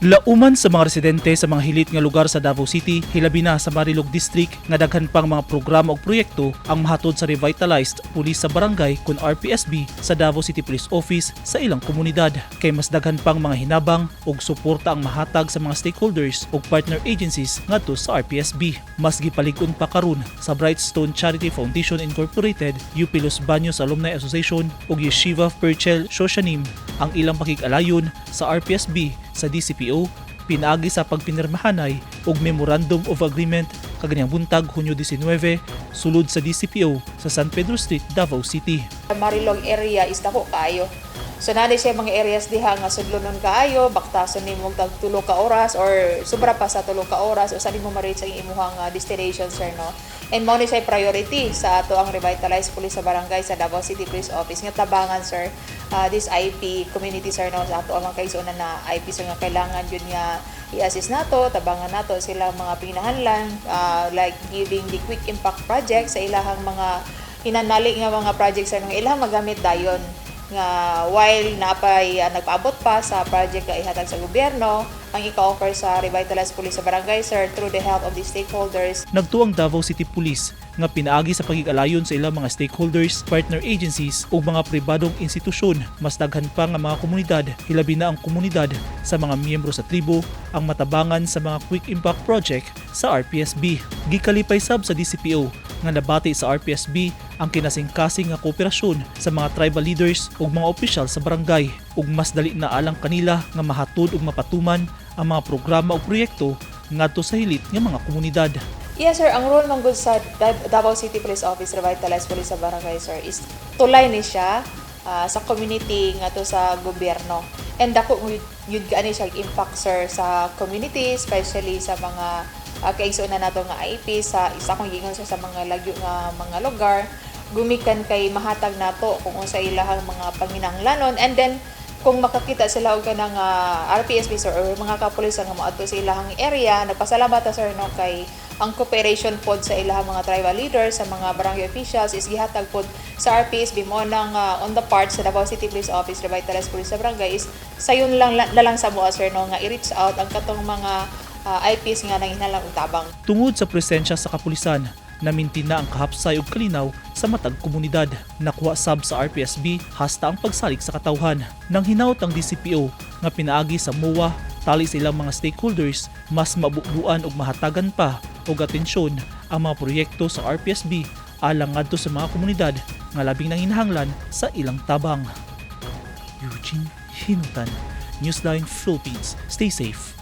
Lauman sa mga residente sa mga hilit nga lugar sa Davao City, hilabi na sa Marilog District nga daghan pang mga programa o proyekto ang mahatod sa Revitalized-Pulis sa Barangay kun R-PSB sa Davao City Police Office sa ilang komunidad. Kay mas daghan pang mga hinabang ug suporta ang mahatag sa mga stakeholders ug partner agencies ngadto sa R-PSB. Mas gipalig-on pa karon sa Brightstone Charity Foundation Incorporated, UP Los Baños Alumni Association ug Yeshiva Perchel Shoshanim ang ilang pakig-alayon sa R-PSB sa DCPO pinaagi sa pagpinirmahanay og Memorandum of Agreement kaganyang buntag Hunyo 19 sulod sa DCPO sa San Pedro Street, Davao City. Marilog area is dako kaayo. So nani siya mga areas diha nga sudlonon kaayo, baktason nimo tag 3 ka oras or sobra pa sa 3 ka oras o sa nimo ma-reach ang imong destination sir no. And mo ni siya priority sa ato ang Revitalized-Pulis sa Barangay sa Davao City Police Office nga tabangan sir this IP community sir no sa ato ang kaigsuonan na IP sir nga kailangan yun nga i-assist nato, tabangan nato sila mga pinahanglan like giving the quick impact project sa ilahang mga hinanali nga mga projects sir nga ilahang magamit dayon nga while napay nagpaabot pa sa project nga ihatag sa gobyerno ang ika-offer sa Revitalized-Pulis sa Barangay sir through the help of the stakeholders. Nagtuang Davao City Police nga pinaagi sa pagig-alayon sa ilang mga stakeholders, partner agencies ug mga pribadong institusyon. Mas daghan pa nga mga komunidad, hilabi na ang komunidad sa mga miyembro sa tribo ang matabangan sa mga quick impact project sa R-PSB. Gikalipay sab sa DCPO nga nabati sa R-PSB ang kinasing-kasing nga kooperasyon sa mga tribal leaders ug mga opisyal sa barangay ug mas dali na alang kanila nga mahatod ug mapatuman ang mga programa o proyekto ngadto sa hilit nga mga komunidad. Yes sir, ang role manggod sa Davao City Police Office Revitalized-Pulis sa Barangay sir is tulay ni siya sa community ngadto sa gobyerno. And dako yun gaani siya impact sir sa community, especially sa mga kaigsuonan nato nga IP sa isa kong gingon sa mga lagyo nga mga lugar gumikan kay mahatag nato kung unsa ilahang mga panginahanglanon, and then kung makakita sila og kanang R-PSB sir or mga kapulis nga moadto sa ilahang area, nagpasalamat ta sir no kay ang cooperation pod sa ilahang mga tribal leaders sa mga barangay officials is gihatag pod sa R-PSB mo nang on the part sa Davao City Police Office Revitalized-Pulis sa Barangay is sayon lang sa mo sir no nga i-reach out ang katong mga IPs nga nanghinahanglan og tabang. Tungod sa presensya sa kapulisan, naminti na ang kahapsay ug kalinaw sa matag komunidad. Nakuha sab sa R-PSB hasta ang pagsalig sa katawhan. Nang hinaut ang DCPO nga pinaagi sa MOA tali sa ilang mga stakeholders, mas mabubuan ug mahatagan pa og atensyon ang mga proyekto sa R-PSB alang ngadto sa mga komunidad nga labing nanginahanglan sa ilang tabang. Eugene Hinutan, Newsline Philippines. Stay safe.